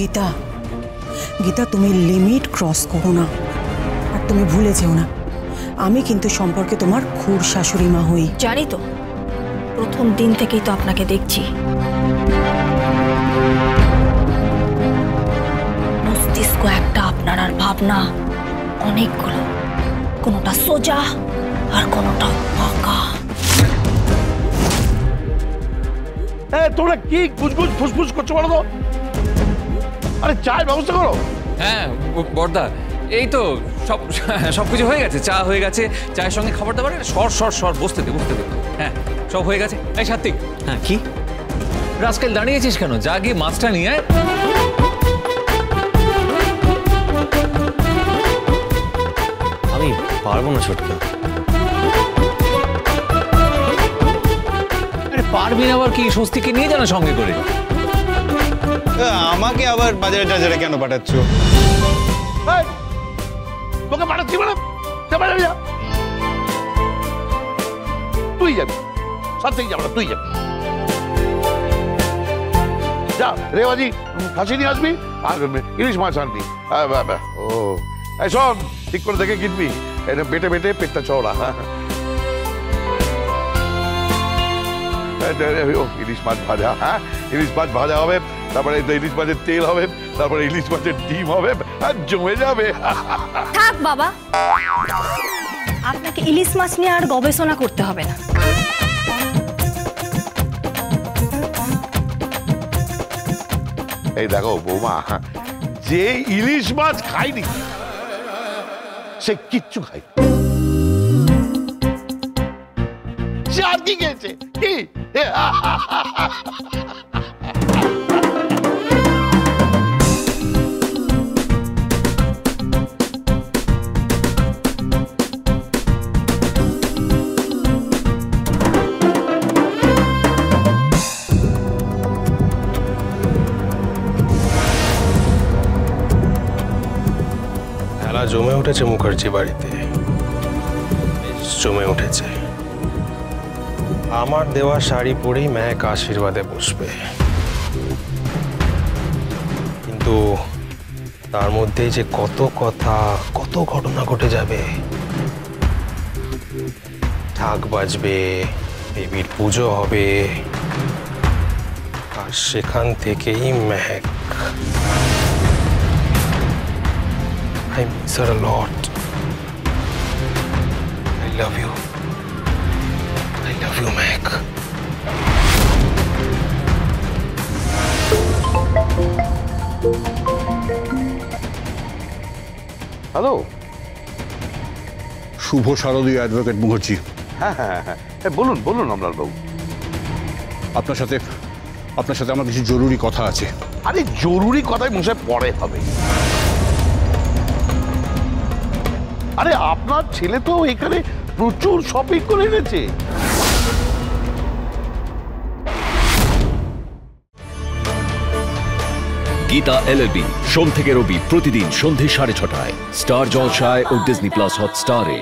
গীতা, গীতা তুমি limit cross করো না। আর তুমি ভুলে যেও না, আমি কিন্তু সম্পর্কে তোমার খুড় শাশুড়ি মা হই। জানি তো, প্রথম দিন থেকেই তো আপনাকে দেখছি। মস্তিষ্ক একটা, আপনার আর ভাবনা অনেকগুলো, কোনোটা সোজা আর কোনোটা বাঁকা। তোমরা কি গুজগুজ ফুসফুস করছো বলো তো? আরে চায়ের ব্যবস্থা করো। হ্যাঁ বর্দা, এই তো সবকিছু হয়ে গেছে, চা হয়ে গেছে, চায়ের সঙ্গে খাবার দাবার সর বসতে দে। হ্যাঁ সব হয়ে গেছে। এই সাত্বিক। হ্যাঁ কি রাস্কেল দাঁড়িয়েছিস কেন? যা গিয়ে মাছটা নিয়ে আয়। আমি পারবো না ছোটকা। আরে পারবি না আবার কি? স্বস্তিকে নিয়ে জানা সঙ্গে করে। আমাকে আবার বাজারে টাজারে কেন পাঠাচ্ছ? তোকে পাঠাচ্ছি মানে তুই যাবি, সাথেই যাবো না, তুই যাবি। যা রেওয়াজি, খাসি নিয়ে আসবি আর ইলিশ মাছ আনবি। ও এই শোন, ঠিক করে দেখে কিনবি, এটা বেটে বেটে পেটটা চওড়া। ইলিশ মাছ ভাজা, হ্যাঁ ইলিশ মাছ ভাজা হবে, তারপরে ইলিশ মাছের তেল হবে, তারপরে ইলিশ মাছের ডিম হবে, আর জমে যাবে। থাক বাবা, আপনাকে ইলিশ মাছ নিয়ে আর গবেষণা করতে হবে না। এই দেখো বৌমা, যে ইলিশ মাছ খায়নি সে কিচ্ছু খায়। সে আর কি খেয়েছে? কি জমে উঠেছে মুখার্জি বাড়িতে, জমে উঠেছে। আমার দেওয়া শাড়ি পরেই মেহক আশীর্বাদে বসবে, কিন্তু তার মধ্যে যে কত কথা, কত ঘটনা ঘটে যাবে। ঢাক বাজবে, দেবীর পুজো হবে, আর সেখান থেকেই মেহক। I miss her a lot. I love you. I love you, Mac. Hello, শুভ শারদীয় অ্যাডভোকেট মুখার্জি। হ্যাঁ হ্যাঁ হ্যাঁ, বলুন বলুন অমলাল বাবু। আপনার সাথে আমার কিছু জরুরি কথা আছে। আরে জরুরি কথাই মশাই পরে হবে। আরে আপনার ছেলে তো এখানে প্রচুর শপিং করে এনেছে। গীতা এলএলবি সোম থেকে রবি প্রতিদিন সন্ধে 6:30টায় স্টার জলসায় ও ডিজনি প্লাস হটস্টারে।